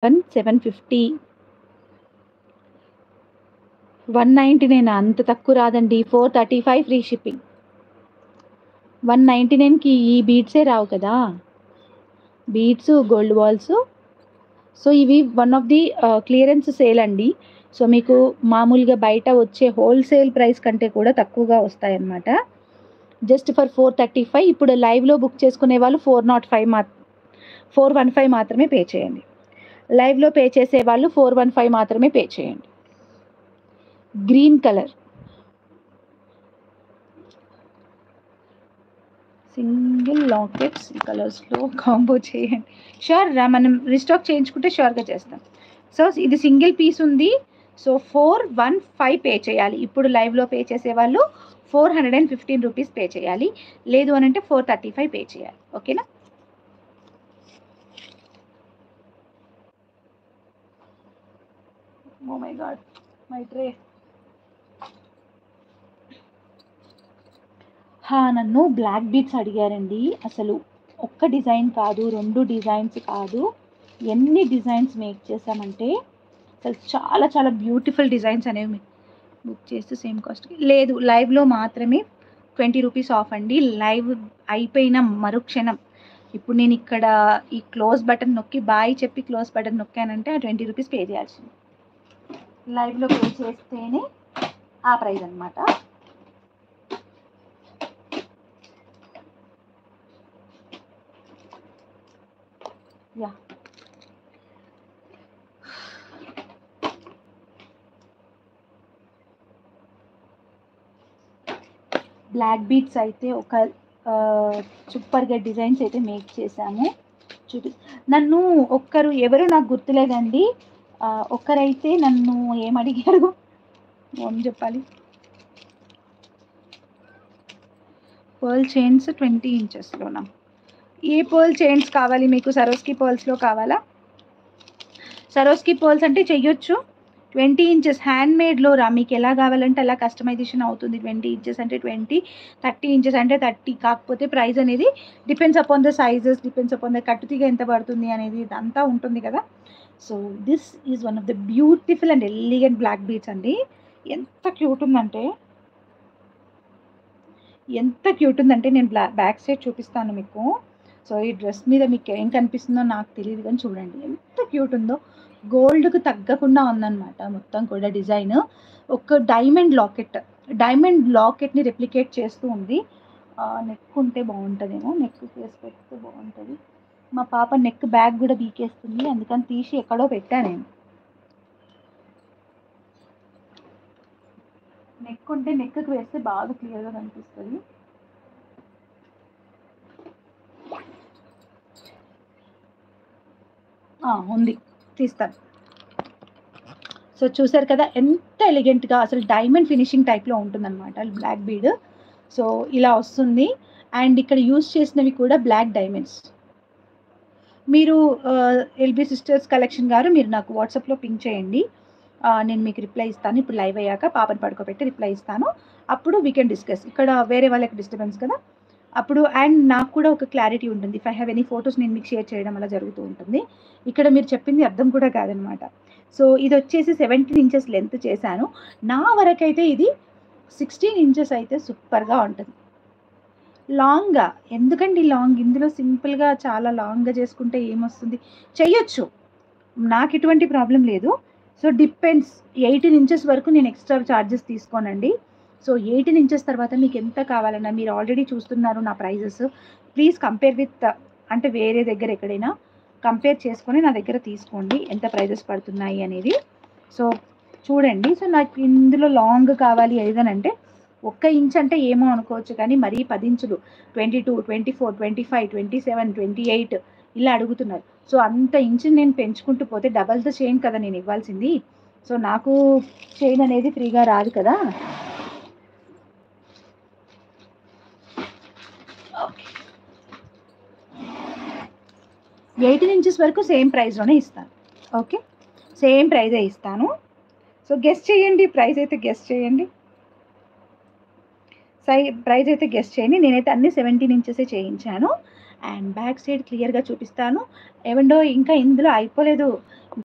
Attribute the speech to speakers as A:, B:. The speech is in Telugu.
A: 750 199 అంత తక్కువ రాదండి. 435 ఫ్రీ షిప్పింగ్. 199కి ఈ బీడ్సే రావు కదా, బీడ్స్ గోల్డ్ బాల్స్. సో ఇవి one of the clearance sale అండి. సో మీకు మామూలుగా బయట వచ్చే హోల్సేల్ ప్రైస్ కంటే కూడా తక్కువగా వస్తాయన్నమాట. Just for 435. ఇప్పుడు లైవ్లో బుక్ చేసుకునే వాళ్ళు 415 మాత్రమే పే చేయండి. లైవ్లో పే చేసే వాళ్ళు 415 మాత్రమే పే చేయండి. గ్రీన్ కలర్ సింగిల్ లాకెట్స్ ఈ కలర్స్లో కాంబో చేయండి. షూర్ రా, మనం రీస్టాక్ చేయించుకుంటే షూర్గా చేస్తాం. సో ఇది సింగిల్ పీస్ ఉంది. సో 415 పే చేయాలి. ఇప్పుడు లైవ్లో పే చేసే వాళ్ళు 415 రూపీస్ పే చేయాలి. లేదు అని అంటే 435 పే చేయాలి. ఓకేనా? Oh my god, my tray. నన్ను బ్లాక్ బీడ్స్ అడిగారండి. అసలు ఒక్క డిజైన్ కాదు, 2 డిజైన్స్ కాదు, ఎన్ని డిజైన్స్ మేక్ చేసామంటే అసలు చాలా చాలా బ్యూటిఫుల్ డిజైన్స్ అనేవి బుక్ చేస్తే సేమ్ కాస్ట్ లేదు. లైవ్లో మాత్రమే 20 రూపీస్ ఆఫ్ అండి. లైవ్ అయిపోయిన మరుక్షణం ఇప్పుడు నేను ఇక్కడ ఈ క్లోజ్ బటన్ నొక్కి బాయ్ చెప్పి క్లోజ్ బటన్ నొక్కానంటే ఆ 20 రూపీస్ పే చేయాల్సింది. లైవ్లో పే చేస్తేనే ఆ ప్రైస్ అనమాట. యా, బ్లాక్ బీడ్స్ అయితే ఒక సూపర్గా డిజైన్స్ అయితే మేక్ చేశాము. నన్ను ఒక్కరు ఎవరు నాకు గుర్తులేదండి, ఒక్కరైతే నన్ను ఏమడిగారు ఏం చెప్పాలి, పర్ల్ చైన్స్ 20 ఇంచెస్లోనా? ఏ పర్ల్ చైన్స్ కావాలి మీకు? సరోస్కి పర్ల్స్లో కావాలా? సరోస్కి పర్ల్స్ అంటే చెయ్యొచ్చు. 20 ఇంచెస్ హ్యాండ్మేడ్లో రా, మీకు ఎలా కావాలంటే అలా కస్టమైజేషన్ అవుతుంది. 20 ఇంచెస్ అంటే 20, 30 ఇంచెస్ అంటే 30. కాకపోతే ప్రైస్ అనేది depends upon the sizes, depends upon the కట్టుతీగ ఎంత పడుతుంది అనేది ఇదంతా ఉంటుంది కదా. So this is one of the beautiful and elegant black beads అండి. ఎంత క్యూట్ ఉందంటే నేను బ్యాక్ సైడ్ చూపిస్తాను మీకు. సో ఈ డ్రెస్ మీద మీకు ఏం కనిపిస్తుందో నాకు తెలియదు కానీ చూడండి ఎంత క్యూట్ ఉందో. గోల్డ్కి తగ్గకుండా ఉందన్నమాట మొత్తం కూడా డిజైన్. ఒక డైమండ్ లాకెట్ని రెప్లికేట్ చేస్తూ ఉంది. నెక్ ఉంటే బాగుంటుందేమో, నెక్ వేసి పెడితే బాగుంటుంది. మా పాప నెక్ బ్యాగ్ కూడా బీకేస్తుంది, అందుకని తీసి ఎక్కడో పెట్టా నేను. నెక్ ఉంటే నెక్కి వేస్తే బాగా క్లియర్గా కనిపిస్తుంది. ఉంది, తీస్తాను. సో చూసారు కదా ఎంత ఎలిగెంట్గా, అసలు డైమండ్ ఫినిషింగ్ టైప్లో ఉంటుందన్నమాట బ్లాక్ బీడ్. సో ఇలా వస్తుంది. అండ్ ఇక్కడ యూజ్ చేసినవి కూడా బ్లాక్ డైమండ్స్. మీరు ఎల్బీ సిస్టర్స్ కలెక్షన్ గారు, మీరు నాకు వాట్సాప్లో పింక్ చేయండి, నేను మీకు రిప్లై ఇస్తాను. ఇప్పుడు లైవ్ అయ్యాక పాపని పడుకోబెట్టి రిప్లై ఇస్తాను. అప్పుడు వీ కెన్ డిస్కస్. ఇక్కడ వేరే వాళ్ళకి డిస్టర్బెన్స్ కదా అప్పుడు. అండ్ నాకు కూడా ఒక క్లారిటీ ఉంటుంది. If I have any photos నేను మీకు షేర్ చేయడం అలా జరుగుతూ ఉంటుంది. ఇక్కడ మీరు చెప్పింది అర్థం కూడా కాదనమాట. సో ఇది వచ్చేసి 17 ఇంచెస్ లెంత్ చేశాను. నా వరకైతే ఇది 16 ఇంచెస్ అయితే సూపర్గా ఉంటుంది. లాంగ్గా ఎందుకండి, లాంగ్ ఇందులో సింపుల్గా చాలా లాంగ్గా చేసుకుంటే ఏమొస్తుంది, చెయ్యొచ్చు, నాకు ఎటువంటి ప్రాబ్లం లేదు. So depends. 18 ఇంచెస్ వరకు నేను ఎక్స్ట్రా ఛార్జెస్ తీసుకోనండి. సో 18 ఇంచెస్ తర్వాత మీకు ఎంత కావాలన్నా, మీరు ఆల్రెడీ చూస్తున్నారు నా ప్రైజెస్. ప్లీజ్ కంపేర్ విత్, అంటే వేరే దగ్గర ఎక్కడైనా కంపేర్ చేసుకొని నా దగ్గర తీసుకోండి ఎంత ప్రైజెస్ పడుతున్నాయి అనేది. సో చూడండి. సో నాకు ఇందులో లాంగ్ కావాలి ఏదనంటే 1 ఇంచ్ అంటే ఏమో అనుకోవచ్చు, కానీ మరీ 10 ఇంచులు 22, 24, 25, 27, 28 ఇలా అడుగుతున్నారు. సో అంత ఇంచు నేను పెంచుకుంటూ పోతే డబల్ ద చైన్ కదా నేను ఇవ్వాల్సింది. సో నాకు చైన్ అనేది ఫ్రీగా రాదు కదా. 18 ఇంచెస్ వరకు సేమ్ ప్రైస్లోనే ఇస్తాను. ఓకే, సేమ్ ప్రైజే ఇస్తాను. సో గెస్ట్ చేయండి, ప్రైస్ అయితే గెస్ట్ చేయండి, ప్రైస్ అయితే గెస్ట్ చేయండి. నేనైతే అన్ని 17 ఇంచెసే చేయించాను. అండ్ బ్యాక్ సైడ్ క్లియర్‌గా చూపిస్తాను. ఏవండోయ్ ఇంకా ఇందులో అయిపోలేదు.